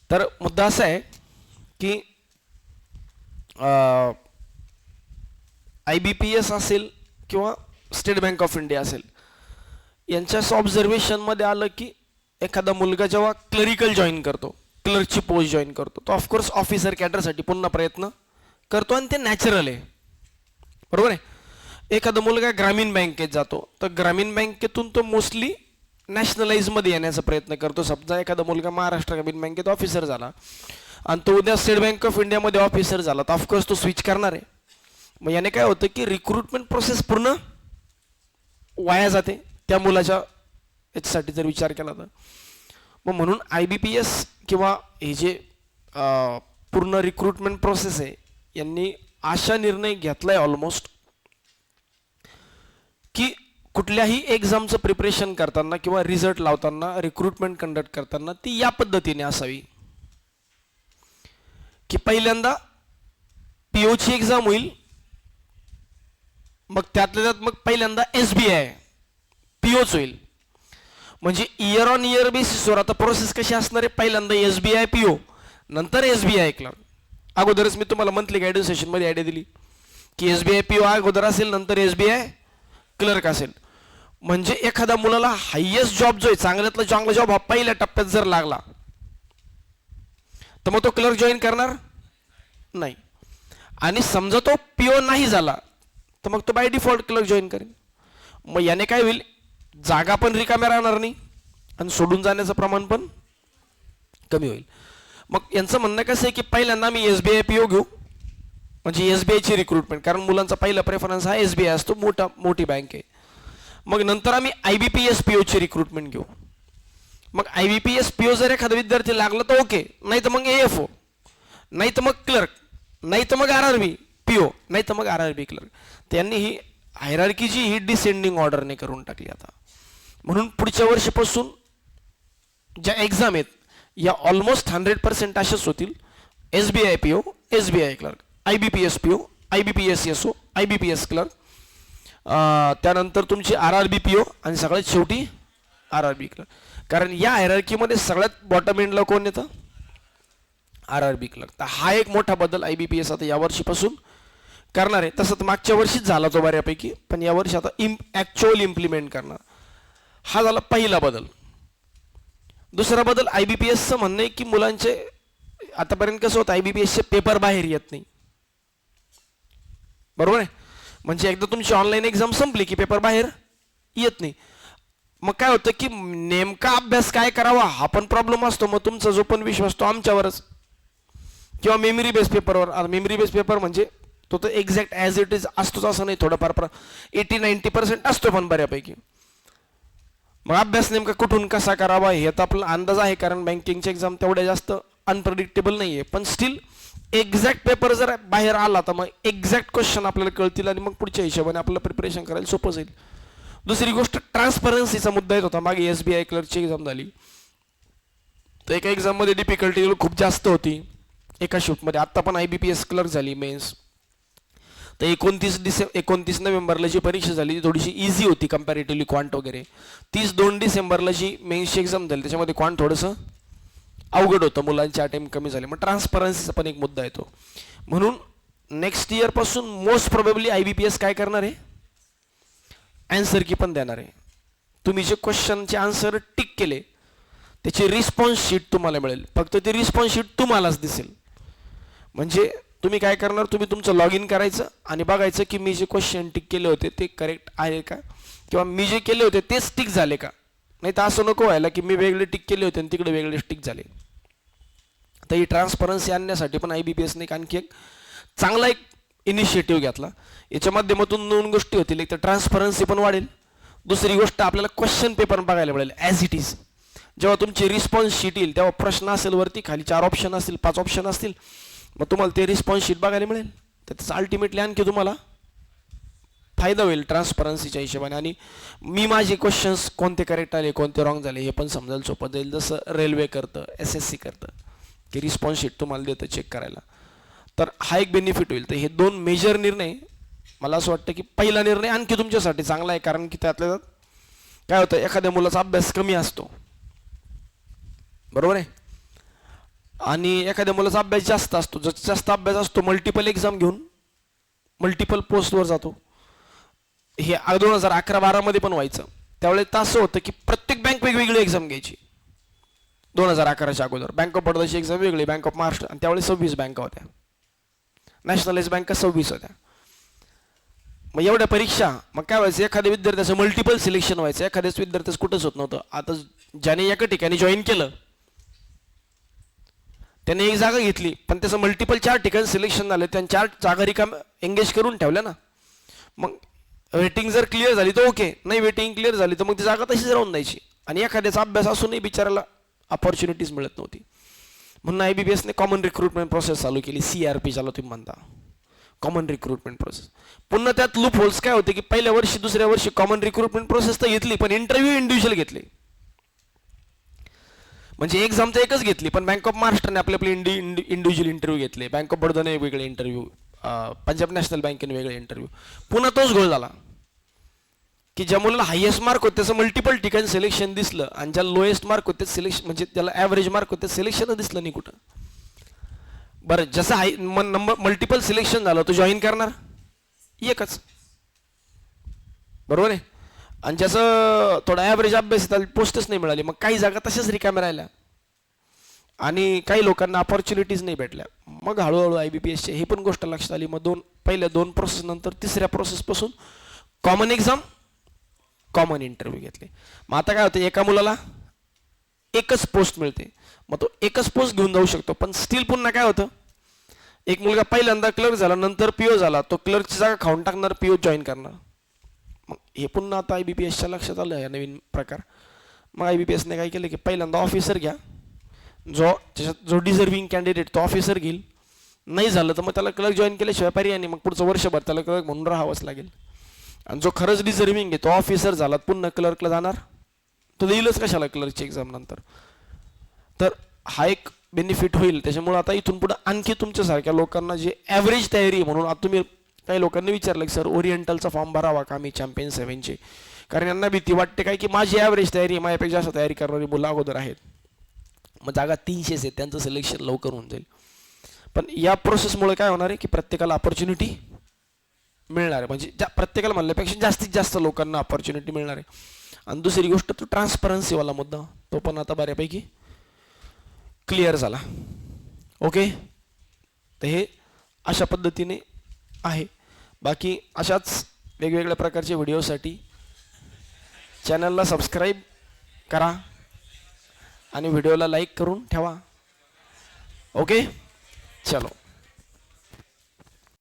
तर मुद्दा असा आहे की IBPS असेल किंवा स्टेट बँक ऑफ इंडिया असेल, यांच्या ऑब्झर्वेशनमध्ये आलं की एखादा मुलगा जेव्हा क्लरिकल जॉईन करतो, क्लर्कची पोस्ट जॉईन करतो, तो ऑफकोर्स ऑफिसर कॅडरसाठी पुन्हा प्रयत्न करतो आणि ते नॅचरल आहे, बरोबर आहे. एखादा मुलगा ग्रामीण बँकेत जातो तर ग्रामीण बँकेतून तो मोस्टली नॅशनलाइजमध्ये येण्याचा प्रयत्न करतो. समजा एखादा मुलगा महाराष्ट्र ग्रामीण बँकेत ऑफिसर झाला आणि तो उद्या स्टेट बँक ऑफ इंडियामध्ये ऑफिसर झाला तर ऑफकोर्स तो स्विच करणार आहे. मग याने काय होतं की रिक्रुटमेंट प्रोसेस पूर्ण वाया जाते त्या मुलाच्या याच्यासाठी जर विचार केला तर. मग म्हणून IBPS किंवा हे जे पूर्ण रिक्रुटमेंट प्रोसेस आहे यांनी अशा निर्णय घेतलाय ऑलमोस्ट की कुठल्याही एक्झामचं प्रिपरेशन करताना किंवा रिझल्ट लावताना, रिक्रुटमेंट कंडक्ट करताना ती या पद्धतीने असावी की पहिल्यांदा POची एक्झाम होईल, मग त्यातल्या त्यात मग पहिल्यांदा SBI POच होईल. म्हणजे इयर ऑन इयर बेसिसवर आता प्रोसेस कशी असणार आहे, पहिल्यांदा SBI PO नंतर SBI क्लर्क. अगोदरच मी तुम्हाला मंथली गायडन्स सेशनमध्ये आयडिया दिली की SBI PO अगोदर असेल, नंतर SBI क्लर्क असेल. म्हणजे एखाद्या मुलाला हायेस्ट जॉब जो आहे, चांगल्यातला चांगला जॉब हा पहिल्या टप्प्यात जर लागला तर मग तो क्लर्क जॉईन करणार नाही. आणि समजा तो PO नाही झाला तर मग तो बाय डिफॉल्ट क्लर्क जॉईन करेल. मग याने काय होईल, जागा पण रिकाम्या राहणार नाही आणि सोडून जाण्याचं प्रमाण पण कमी होईल. मग यांचं म्हणणं कसं आहे की पहिल्यांदा मी SBI PO घेऊ, म्हणजे SBIची रिक्रुटमेंट, कारण मुलांचा पहिला प्रेफरन्स हा SBI असतो, मोठी बँक आहे. मग नंतर आम्ही IBPS POची रिक्रुटमेंट घेऊ. मग IBPS PO जर एखादा विद्यार्थी लागला तर ओके, नाही तर मग AFO, नाही तर मग क्लर्क, नाही तर मग RRB PO, नाही तर मग RRB क्लर्क. त्यांनी ही हायरार्कीची ही डिसेंडिंग ऑर्डरने करून टाकली आता. म्हणून पुढच्या वर्षीपासून ज्या एक्झाम आहेत या ऑलमोस्ट 100% अशाच होतील. SBI PO, SBI clerk, IBPS PO, IBPS SO, IBPS clerk, त्यानंतर तुमची RRB PO आणि सगळ्यात शेवटी RRB क्लर्क. कारण या हायरार्कीमध्ये सगळ्यात बॉटम एंडला कोण येतं, RRB क्लर्क. तर हा एक मोठा बदल IBPS आता यावर्षीपासून करणार आहे. तसं तर मागच्या वर्षीच झाला तो बऱ्यापैकी, पण यावर्षी आता ॲक्च्युअल इम्प्लिमेंट करणार. हा झाला पहिला बदल. दुसरा बदल IBPSचं म्हणणं आहे की मुलांचे आतापर्यंत कसं होतं, IBPSचे पेपर बाहेर येत नाही, बरोबर आहे. म्हणजे एकदा तुमची ऑनलाईन एक्झाम संपली की पेपर बाहेर येत नाही. मग काय होतं की नेमका अभ्यास काय करावा हा पण प्रॉब्लेम असतो. मग तुमचा जो पण विश्वास तो आमच्यावरच किंवा मेमरी बेस पेपरवर. मेमरी बेस पेपर म्हणजे तो तर एक्झॅक्ट ॲज इट इज असतोच असं नाही, थोडंफार 80-90% असतो पण बऱ्यापैकी. मग अभ्यास नेमका कुठून कसा करावा हे तर आपला अंदाज आहे, कारण बँकिंगची एक्झाम तेवढ्या जास्त अनप्रेडिक्टेबल नाही आहे. पण स्टील एक्झॅक्ट पेपर जर बाहेर आला तर मग एक्झॅक्ट क्वेश्चन आपल्याला कळतील आणि मग पुढच्या हिशोबाने आपल्याला प्रिपरेशन करायला सोपं जाईल. दुसरी गोष्ट ट्रान्सपरन्सीचा मुद्दा येत होता. मागे SBI क्लर्कची एक्झाम झाली तर एका एक्झाममध्ये डिफिकल्टी खूप जास्त होती एका शिफ्टमध्ये. आत्ता पण IBPS क्लर्क झाली मेन्स, तर 29 नोव्हेंबरला जी परीक्षा झाली ती थोडीशी इझी होती कम्पॅरेटिव्हली क्वांट वगैरे. 2 डिसेंबरला जी मेन्सची एक्झाम झाली त्याच्यामध्ये क्वांट थोडंसं अवघड होतं, मुलांचे अटेम्प्ट कमी झाले. मग ट्रान्सपरन्सीचा पण एक मुद्दा येतो. म्हणून नेक्स्ट इयरपासून मोस्ट प्रोबेबली IBPS काय करणार आहे, ॲन्सर की पण देणार आहे. तुम्ही जे क्वेश्चनचे आन्सर टिक केले त्याची रिस्पॉन्स शीट तुम्हाला मिळेल, फक्त ती रिस्पॉन्स शीट तुम्हालाच दिसेल. म्हणजे तुम्ही काय करणार, तुम्ही तुमचं लॉग इन करायचं आणि बघायचं की मी जे क्वेश्चन टिक केले होते ते करेक्ट आहे का, किंवा मी जे केले होते तेच टिक झाले का. नाही तर असं नको व्हायला की मी वेगळे टिक केले होते आणि तिकडे वेगळे टिक झाले. तर ही ट्रान्सपरन्सी आणण्यासाठी पण IBPSने आणखी एक चांगला एक इनिशिएटिव्ह घेतला. याच्या माध्यमातून 2 गोष्टी होतील, एक तर ट्रान्सपरन्सी पण वाढेल, दुसरी गोष्ट आपल्याला क्वेश्चन पेपर बघायला मिळेल ॲज इट इज. जेव्हा तुमची रिस्पॉन्स शीट येईल तेव्हा प्रश्न असेल वरती, खाली 4 ऑप्शन असतील, 5 ऑप्शन असतील, मग तुम्हाला ते रिस्पॉन्स शीट बघायला मिळेल. तर त्याचा अल्टिमेटली आणखी तुम्हाला फायदा होईल ट्रान्सपरन्सीच्या हिशोबाने. आणि मी माझे क्वेश्चन्स कोणते करेक्ट आले कोणते रॉंग झाले हे पण समजायला सोपं जाईल. जसं रेल्वे करतं, SSC करतं की रिस्पॉन्स शीट तुम्हाला देतं चेक करायला. तर हा एक बेनिफिट होईल. तर हे 2 मेजर निर्णय मला असं वाटतं की पहिला निर्णय आणखी तुमच्यासाठी चांगला आहे, कारण की त्यातल्या काय होतं, एखाद्या मुलाचा अभ्यास कमी असतो, बरोबर आहे. आणि एखाद्या मुलाचा अभ्यास जास्त असतो, ज्याचा जास्त अभ्यास असतो मल्टिपल एक्झाम घेऊन मल्टिपल पोस्टवर जातो. हे 2011-12 मध्ये पण व्हायचं. त्यावेळेस तर असं होतं की प्रत्येक बँक वेगवेगळी एक्झाम घ्यायची. 2011च्या अगोदर बँक ऑफ बडोदाची एक्झाम वेगळी, बँक ऑफ महाराष्ट्र, आणि त्यावेळेस 26 बँका होत्या, नॅशनलाइज बँका 26 होत्या. मग एवढ्या परीक्षा, मग काय व्हायचं, एखाद्या विद्यार्थ्याचं मल्टिपल सिलेक्शन व्हायचं, एखाद्याच विद्यार्थ्याचं कुठंच होत नव्हतं. आता ज्याने एका ठिकाणी जॉईन केलं त्याने एक जागा घेतली, पण त्याचं मल्टिपल 4 ठिकाणी सिलेक्शन झालं, त्यांनी 4 जागा रिकाम एंगेज करून ठेवल्या ना. मग वेटिंग जर क्लिअर झाली तर ओके, नाही वेटिंग क्लिअर झाली तर मग ती जागा तशीच राहून जायची. आणि एखाद्याचा अभ्यास असूनही बिचाराला अपॉर्च्युनिटीज मिळत नव्हती. म्हणून IBPSने कॉमन रिक्रुटमेंट प्रोसेस चालू केली. CRP ज्याला तुम्ही म्हणता, कॉमन रिक्रुटमेंट प्रोसेस. पुन्हा त्यात लूप होल्स काय होते की पहिल्या वर्षी दुसऱ्या वर्षी कॉमन रिक्रुटमेंट प्रोसेस तर घेतली, पण इंटरव्ह्यू इंडिव्हिज्युअल घेतले. म्हणजे एक्झाम तर एकच घेतली, पण बँक ऑफ महाराष्ट्राने आपले आपले इंडिव्हिज्युअल इंटरव्ह्यू घेतले, बँक ऑफ बडोदाने वेगळे इंटरव्ह्यू, पंजाब नॅशनल बँकेने वेगळे इंटरव्ह्यू. पुन्हा तोच घोळ झाला की ज्या मुलाला हायेस्ट मार्क होते त्याचं मल्टिपल ठिकाणी सिलेक्शन दिसलं, आणि ज्याला लोएस्ट मार्क होते सिलेक्शन, म्हणजे त्याला ॲव्हरेज मार्क होते सिलेक्शन दिसलं नाही कुठं. बरं, जसं नंबर मल्टिपल सिलेक्शन झालं तो जॉईन करणार एकच, बरोबर आहे. आणि ज्याचं थोडा ॲव्हरेज अभ्यास त्याला पोस्टच नाही मिळाली, मग काही जागा तशाच रिकाम्या राहिल्या आणि काही लोकांना अपॉर्च्युनिटीज नाही भेटल्या. मग हळूहळू IBPSचे हे पण गोष्ट लक्षात आली. मग पहिल्या 2 प्रोसेस नंतर तिसऱ्या प्रोसेसपासून कॉमन एक्झाम कॉमन इंटरव्ह्यू घेतले. मग आता काय होतं, एका मुलाला एकच पोस्ट मिळते, मग तो एकच पोस्ट घेऊन जाऊ शकतो. पण स्टील पुन्हा काय होतं, एक मुलगा पहिल्यांदा क्लर्क झाला, नंतर PO झाला, तो क्लर्कची जागा खाऊन टाकणार, PO जॉईन करणार. मग हे पुन्हा आता IBPSच्या लक्षात आलं, या नवीन प्रकार. मग IBPSने काय केलं की पहिल्यांदा ऑफिसर घ्या, जो डिझर्विंग कॅन्डिडेट तो ऑफिसर घेईल, नाही झालं तर मग त्याला क्लर्क जॉईन केल्याशिवाय पर्याय नाही, मग पुढचं वर्षभर त्याला क्लर्क म्हणून राहावंच लागेल. आणि जो खरंच डिझर्विंग आहे तो ऑफिसर झाला, पुन्हा क्लर्कला जाणार, तो देईलच कशाला क्लर्कची एक्झाम नंतर. तर हा एक बेनिफिट होईल. त्याच्यामुळे आता इथून पुढे आणखी तुमच्यासारख्या लोकांना जे ॲव्हरेज तयारी, म्हणून आता तुम्ही काही लोकांनी विचारलं की सर ओरिएंटलचा फॉर्म भरावा का मी चॅम्पियन 7चे, कारण यांना भीती वाटते काय की माझी ॲव्हरेज तयारी, माझ्यापेक्षा जास्त तयारी करणारी मुलं अगोदर आहेत, मग जागा 300 आहेत, त्यांचं सिलेक्शन लवकर होऊन जाईल. पण या प्रोसेसमुळे काय होणार आहे की प्रत्येकाला अपॉर्च्युनिटी मिळणार आहे, म्हणजे प्रत्येकाला म्हणल्यापेक्षा जास्तीत जास्त लोकांना अपॉर्च्युनिटी मिळणार आहे. आणि दुसरी गोष्ट तो ट्रान्सपरन्सीवाला मुद्दा, तो पण आता बऱ्यापैकी क्लिअर झाला. ओके, तर हे अशा पद्धतीने आहे. बाकी अशाच वेगवेगळ्या प्रकारच्या व्हिडिओसाठी चॅनलला सबस्क्राईब करा आणि व्हिडिओला लाईक करून ठेवा. ओके, चलो.